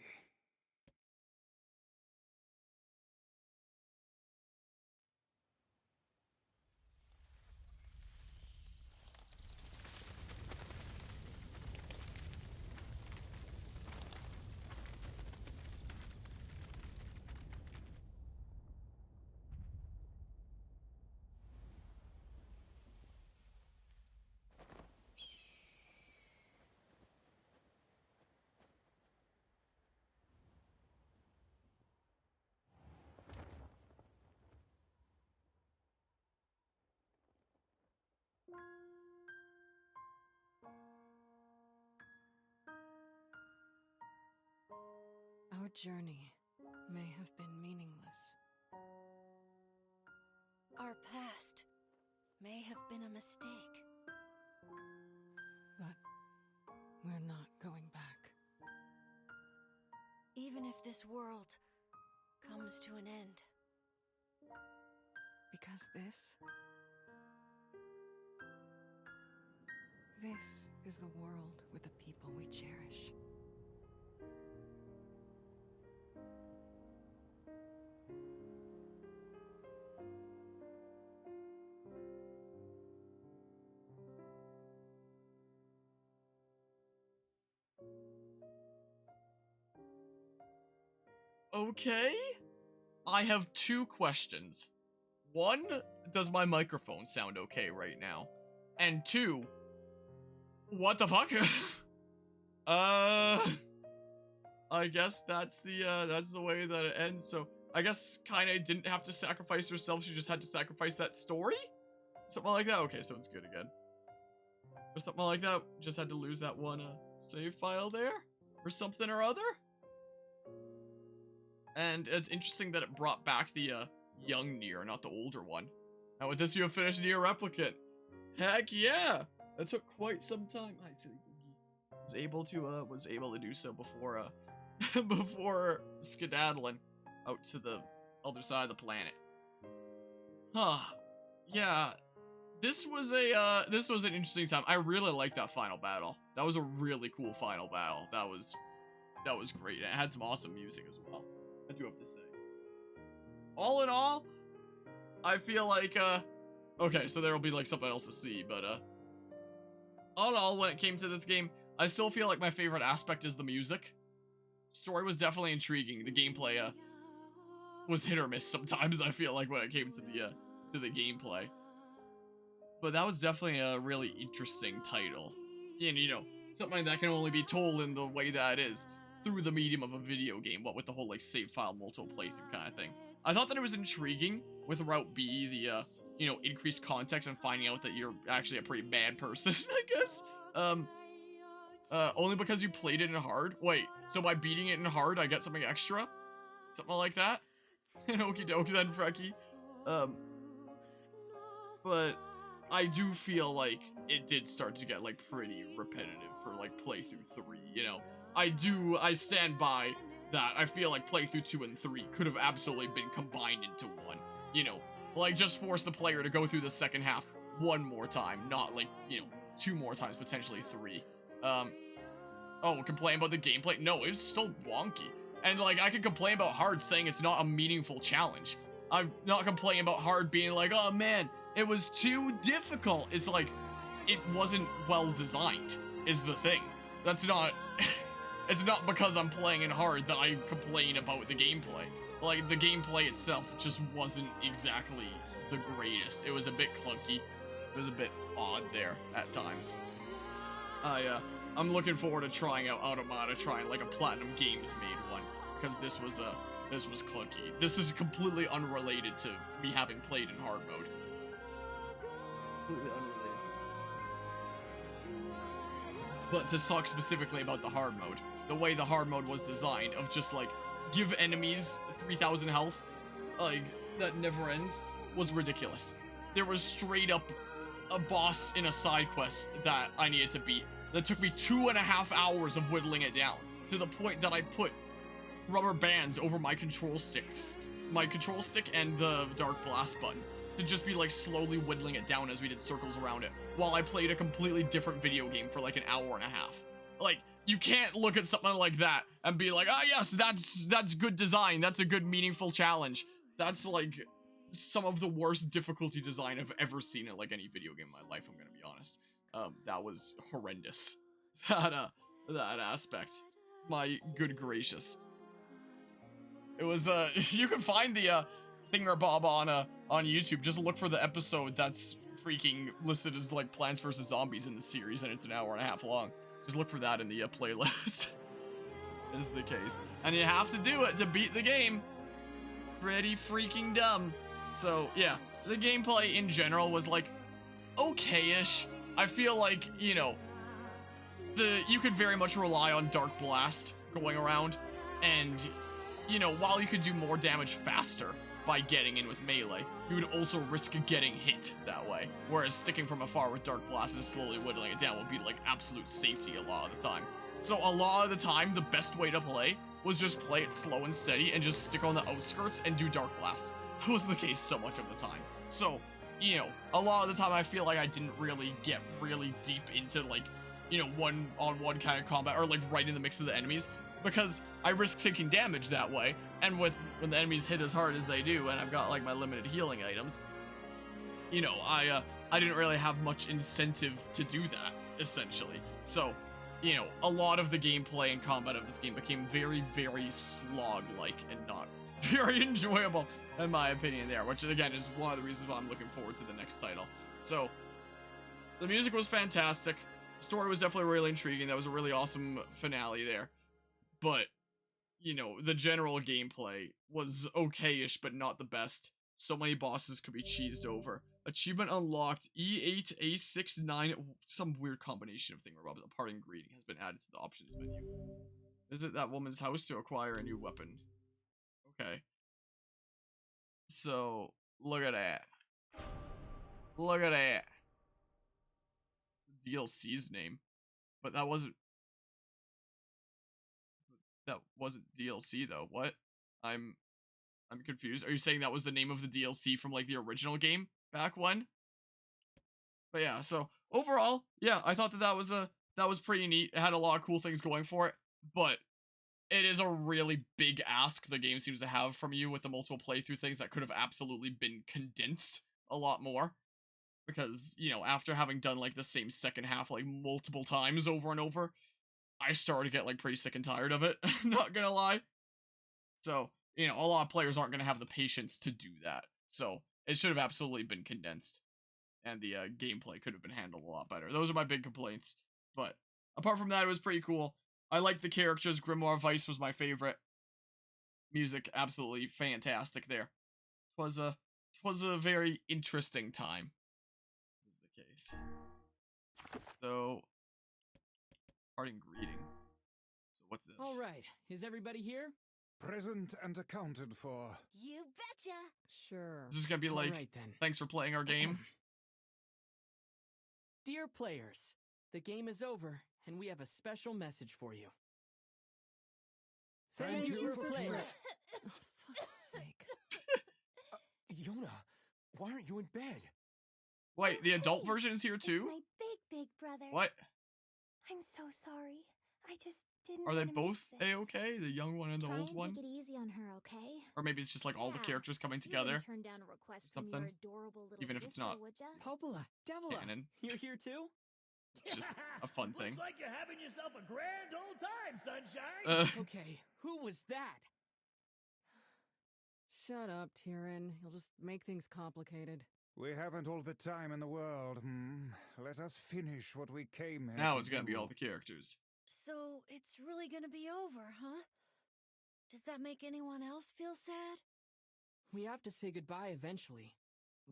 Our journey may have been meaningless. Our past may have been a mistake. But we're not going back. Even if this world comes to an end. Because this is the world with the people we cherish. Okay. I have two questions. One, does my microphone sound okay right now? And two, what the fuck? I guess that's the way that it ends. So I guess Kaine didn't have to sacrifice herself. She just had to sacrifice that story? Something like that? Okay, so it's good again. Or something like that. Just had to lose that one save file there? Or something or other? And it's interesting that it brought back the young NieR, not the older one. Now with this, you have finished NieR Replicant. Heck yeah! That took quite some time. I see. Was able to do so before before skedaddling out to the other side of the planet. Huh. Yeah. This was an interesting time. I really liked that final battle. That was a really cool final battle. That was great. And it had some awesome music as well, I do have to say. All in all, I feel like, okay, so there'll be like something else to see, but, all in all, when it came to this game, I still feel like my favorite aspect is the music. Story was definitely intriguing. The gameplay, was hit or miss sometimes, I feel like, when it came to the gameplay. But that was definitely a really interesting title. And, you know, something that can only be told in the way that it is, through the medium of a video game, what with the whole, like, save file multiple playthrough kind of thing. I thought that it was intriguing with Route B, the, you know, increased context and finding out that you're actually a pretty bad person, I guess. Only because you played it in hard? Wait, so by beating it in hard, I get something extra? Something like that? Okie doke then, Frecky. But I do feel like it did start to get, like, pretty repetitive for, like, playthrough 3, you know? I stand by that. I feel like playthrough 2 and 3 could have absolutely been combined into one, you know? Like, just force the player to go through the second half one more time, not, like, you know, 2 more times, potentially 3. Oh, complain about the gameplay? No, it was still wonky. And, like, I can complain about hard saying it's not a meaningful challenge. I'm not complaining about hard being like, oh man, it was too difficult. It's like, it wasn't well designed, is the thing. That's not, it's not because I'm playing in hard that I complain about the gameplay. Like, the gameplay itself just wasn't exactly the greatest. It was a bit clunky. It was a bit odd there at times. I'm looking forward to trying out Automata, trying like a Platinum Games made one, because this was clunky. This is completely unrelated to me having played in hard mode. Completely unrelated. But to talk specifically about the hard mode, the way the hard mode was designed, of just like, give enemies 3,000 health, like, that never ends, was ridiculous. There was straight up a boss in a side quest that I needed to beat that took me 2.5 hours of whittling it down, to the point that I put rubber bands over my control stick and the Dark Blast button to just be like slowly whittling it down as we did circles around it, while I played a completely different video game for like an hour and a half. Like, you can't look at something like that and be like, ah, yes, that's good design. That's a good meaningful challenge. That's like some of the worst difficulty design I've ever seen in like any video game in my life, I'm gonna be honest. That was horrendous. That aspect. My good gracious. It was, you can find the, thingamabob on YouTube. Just look for the episode that's freaking listed as like Plants vs. Zombies in the series, and it's an hour and a half long. Just look for that in the playlist. Is the case. And you have to do it to beat the game. Pretty freaking dumb. So, yeah. The gameplay in general was like, okay-ish. I feel like, you know, you could very much rely on Dark Blast going around. And, you know, while you could do more damage faster by getting in with melee, you would also risk getting hit that way. Whereas sticking from afar with Dark Blast and slowly whittling it down would be like absolute safety a lot of the time. So a lot of the time, the best way to play was just play it slow and steady and just stick on the outskirts and do Dark Blast. That was the case so much of the time. So, you know, a lot of the time I feel like I didn't really get really deep into, like, you know, one-on-one kind of combat, or like right in the mix of the enemies, because I risk taking damage that way, and when the enemies hit as hard as they do, and I've got like my limited healing items, you know, I didn't really have much incentive to do that, essentially. So, you know, a lot of the gameplay and combat of this game became very, very slog-like and not very enjoyable, in my opinion there, which again is one of the reasons why I'm looking forward to the next title. So, the music was fantastic. The story was definitely really intriguing. That was a really awesome finale there. But, you know, the general gameplay was okay-ish, but not the best. So many bosses could be cheesed over. Achievement unlocked, E8A69, some weird combination of thing where a parting greeting has been added to the options menu. Visit that woman's house to acquire a new weapon. Okay. So, look at that. Look at that. DLC's name. But that wasn't DLC though. What? I'm confused. Are you saying that was the name of the DLC from like the original game back when? But yeah, so overall, yeah, I thought that was pretty neat. It had a lot of cool things going for it, but it is a really big ask the game seems to have from you with the multiple playthrough things that could have absolutely been condensed a lot more. Because, you know, after having done like the same second half like multiple times over and over, I started to get like pretty sick and tired of it, not gonna lie. So, you know, a lot of players aren't gonna have the patience to do that. So, it should have absolutely been condensed. And the gameplay could have been handled a lot better. Those are my big complaints. But, apart from that, it was pretty cool. I liked the characters. Grimoire Vice was my favorite. Music, absolutely fantastic there. It was a very interesting time, is the case. So, parting greeting. So what's this? All right, is everybody here? Present and accounted for. You betcha. Sure. Is this gonna be like, All right, then. thanks for playing our game? Dear players, the game is over, and we have a special message for you. Thank you for playing. Oh, fuck's sake. Yona, why aren't you in bed? Wait, the adult version is here It's too? my big brother. What? I'm so sorry. I just didn't Are they wanna both miss this. A-okay? The young one and the Try old and one? take it easy on her, okay? Or maybe it's just like all the Yeah, characters coming You wouldn't together. turn down a request Something. from your adorable little Even if it's sister, not would ya? Popola, Devila, canon. you're here too? It's just a fun thing. Looks like you're having yourself a grand old time, sunshine. Okay, who was that? Shut up, Tyrion. You'll just make things complicated. We haven't all the time in the world. Let us finish what we came here Now to it's gonna be do. all the characters. So it's really gonna be over, huh? Does that make anyone else feel sad? We have to say goodbye eventually.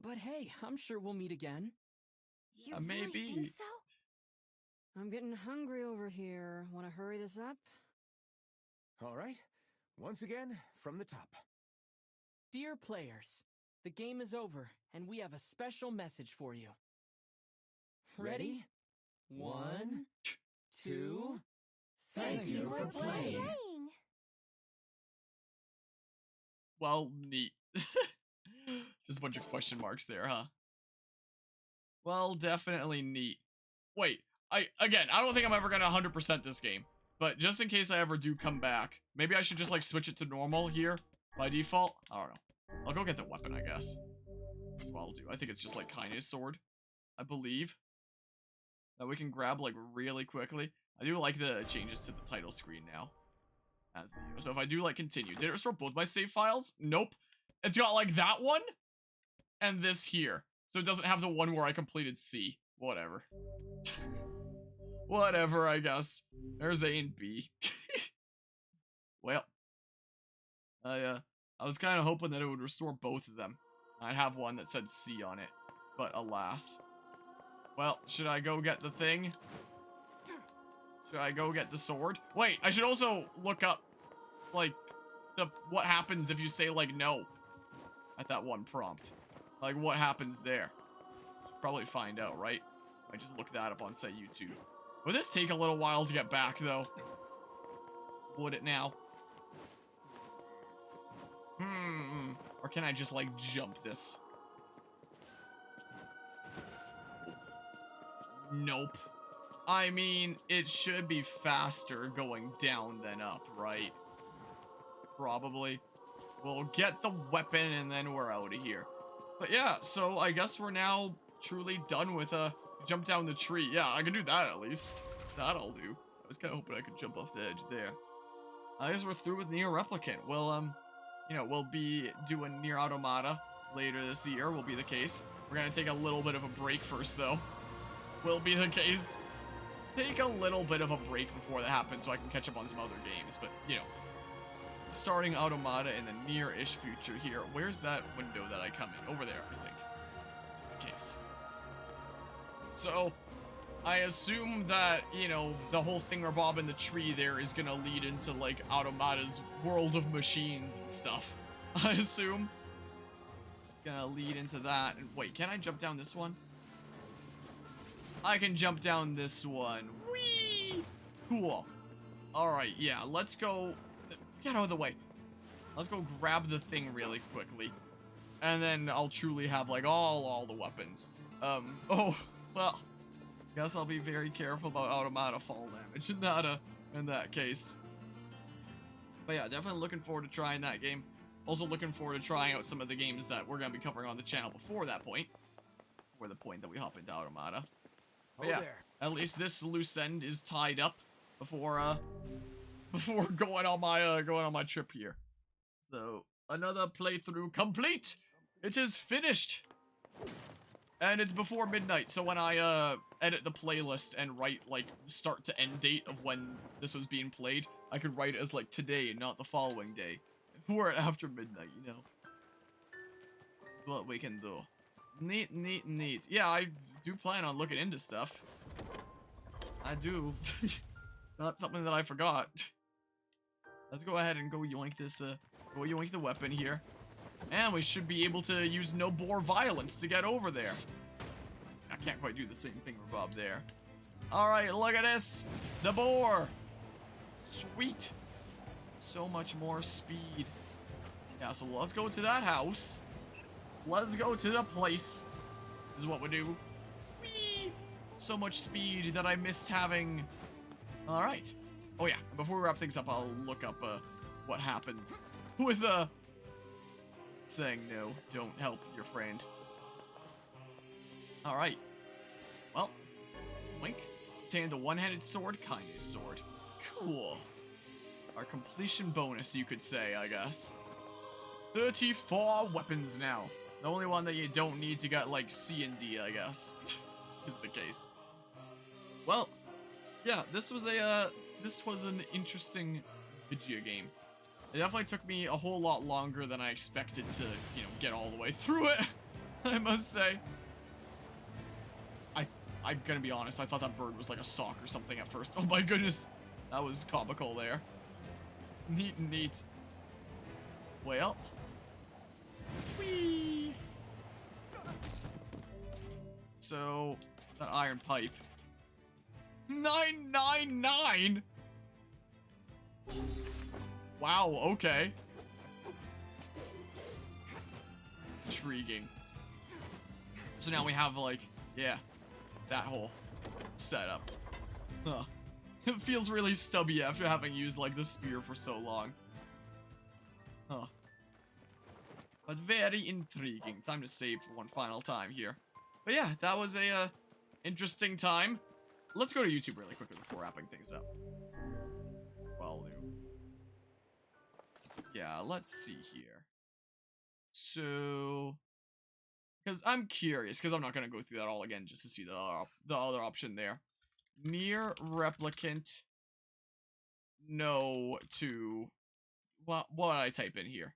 But hey, I'm sure we'll meet again. You really maybe. think so? I'm getting hungry over here. Want to hurry this up? All right, once again, from the top. Dear players, the game is over, and we have a special message for you. Ready? 1, 2, thank you for playing. Well, neat. Just a bunch of question marks there, huh? Well, definitely neat. Wait, I don't think I'm ever gonna 100% this game. But just in case I ever do come back, maybe I should just like switch it to normal here by default. I don't know. I'll go get the weapon, I guess. That's what I'll do. I think it's just like Kaine's sword, I believe. That we can grab like really quickly. I do like the changes to the title screen now. So if I do like continue, did it restore both my save files? Nope. It's got like that one and this here. So it doesn't have the one where I completed C. Whatever. Whatever, I guess. There's A and B. Well. I was kind of hoping that it would restore both of them. I'd have one that said C on it. But alas. Well, should I go get the thing? Should I go get the sword? Wait, I should also look up, like, what happens if you say, like, no. At that one prompt. Like, what happens there? Should probably find out, right? I just look that up on, say, YouTube. Would this take a little while to get back, though? Would it now? Or can I just, like, jump this? Nope. I mean, it should be faster going down than up, right? Probably. We'll get the weapon and then we're out of here. But yeah, so I guess we're now truly done with jump down the tree. Yeah, I can do that at least. That I'll do. I was kind of hoping I could jump off the edge there. I guess we're through with NieR Replicant. We'll, you know, we'll be doing NieR Automata later this year, will be the case. We're gonna take a little bit of a break first, though. Will be the case. Take a little bit of a break before that happens so I can catch up on some other games, but, you know. Starting Automata in the near-ish future here. Where's that window that I come in? Over there, I think. In case. So, I assume that, you know, the whole thingamabob in the tree there is gonna lead into, like, Automata's world of machines and stuff. I assume. Gonna lead into that. And wait, can I jump down this one? I can jump down this one. Whee! Cool. Alright, yeah, let's go. Get out of the way. Let's go grab the thing really quickly. And then I'll truly have, like, all the weapons. Oh, well. Guess I'll be very careful about Automata fall damage in that case. But yeah, definitely looking forward to trying that game. Also looking forward to trying out some of the games that we're going to be covering on the channel before that point. Before the point that we hop into Automata. But yeah, at least this loose end is tied up before going on my trip here. So, another playthrough complete. It is finished. And it's before midnight, so when I edit the playlist and write like start to end date of when this was being played, I could write it as like today, not the following day. Or after midnight, you know. That's what we can do. Neat, neat, neat. Yeah, I do plan on looking into stuff. I do. Not something that I forgot. Let's go ahead and go yoink this, go yoink the weapon here. And we should be able to use no bore violence to get over there. I can't quite do the same thing with Bob there. Alright, look at this. The boar. Sweet. So much more speed. Yeah, so let's go to that house. Let's go to the place. This is what we do. Whee! So much speed that I missed having. Alright. Oh yeah, before we wrap things up, I'll look up what happens with saying no, don't help your friend. Alright. Well, wink. Obtain the one-handed sword, kindness sword. Cool. Our completion bonus, you could say, I guess. 34 weapons now. The only one that you don't need to get, like, C and D, I guess, is the case. Well, yeah, this was an interesting video game. It definitely took me a whole lot longer than I expected to, you know, get all the way through it, I must say. I'm gonna be honest, I thought that bird was like a sock or something at first. Oh my goodness, that was comical there. Neat, neat. Well. Whee! So, that iron pipe. 999! Wow, okay. Intriguing. So now we have, like, yeah, that whole setup. Huh. It feels really stubby after having used, like, the spear for so long. Huh. But very intriguing. Time to save for one final time here. But yeah, that was a, interesting time. Let's go to YouTube really quickly before wrapping things up. Well, yeah, let's see here. So, because I'm curious, because I'm not going to go through that all again just to see the other option there. NieR Replicant, no to, what did I type in here?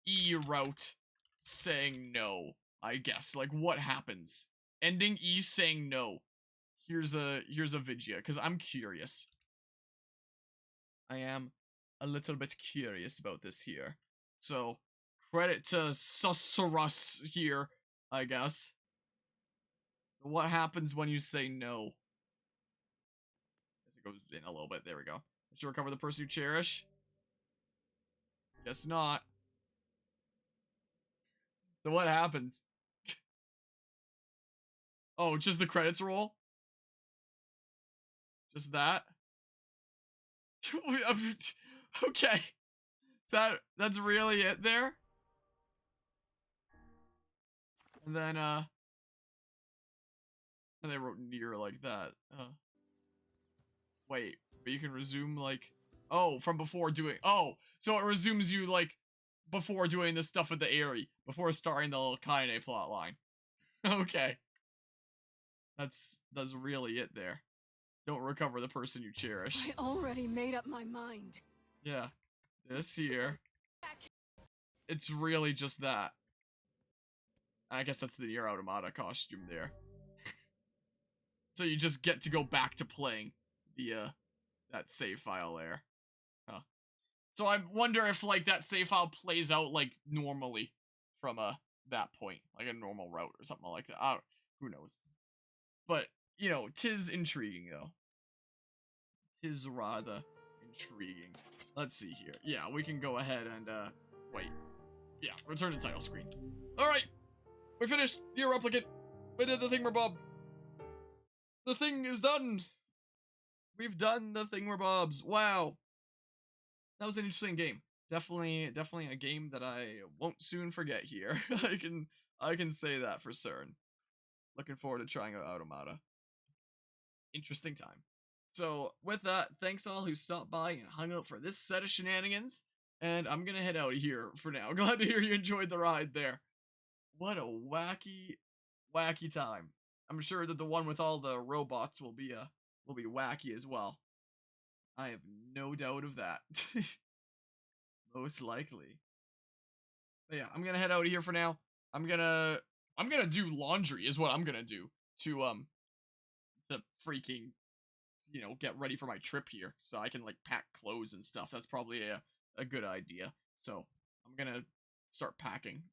E route saying no, I guess. Like, what happens? Ending E saying no. Here's a video, because I'm curious. I am a little bit curious about this here. So, credit to Susurrus here, I guess. So what happens when you say no? I guess it goes in a little bit. There we go. Did you recover the person you cherish? Guess not. So what happens? Oh, just the credits roll? Just that? Okay. That's really it there? And then, and they wrote NieR like that. Wait, but you can resume, like, oh, from before doing, oh, so it resumes you, like, before doing the stuff with the Aerie, before starting the little Kaine plotline. Okay. That's really it there. Don't recover the person you cherish. I already made up my mind. Yeah. This here. It's really just that. I guess that's the NieR Automata costume there. So you just get to go back to playing the, that save file there. Huh. So I wonder if, like, that save file plays out, like, normally from, that point. Like a normal route or something like that. Who knows. But, you know, 'tis intriguing, though. 'Tis rather intriguing. Let's see here. Yeah, we can go ahead and, wait. Yeah, return to title screen. Alright! We finished NieR Replicant. We did the thingamabob. The thing is done! We've done the thingamabobs. Wow! That was an interesting game. Definitely a game that I won't soon forget here. I can say that for certain. Looking forward to trying out Automata. Interesting time. So, with that, thanks all who stopped by and hung out for this set of shenanigans. And I'm gonna head out of here for now. Glad to hear you enjoyed the ride there. What a wacky time. I'm sure that the one with all the robots will be wacky as well. I have no doubt of that. Most likely. But yeah, I'm gonna head out of here for now. I'm gonna do laundry is what I'm gonna do to freaking, you know, get ready for my trip here so I can, like, pack clothes and stuff. That's probably a good idea. So I'm gonna start packing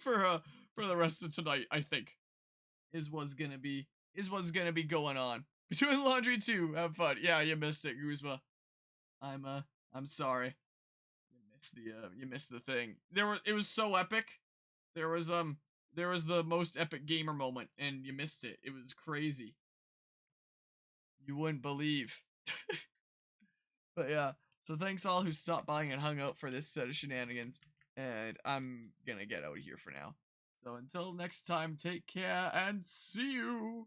for the rest of tonight. I think is what's gonna be going on. Doing laundry too. Have fun. Yeah, you missed it, Guzma. I'm sorry. You missed the thing. It was so epic. There was the most epic gamer moment and you missed it. It was crazy. You wouldn't believe. But yeah, so thanks all who stopped by and hung out for this set of shenanigans, and I'm gonna get out of here for now. So until next time, take care and see you!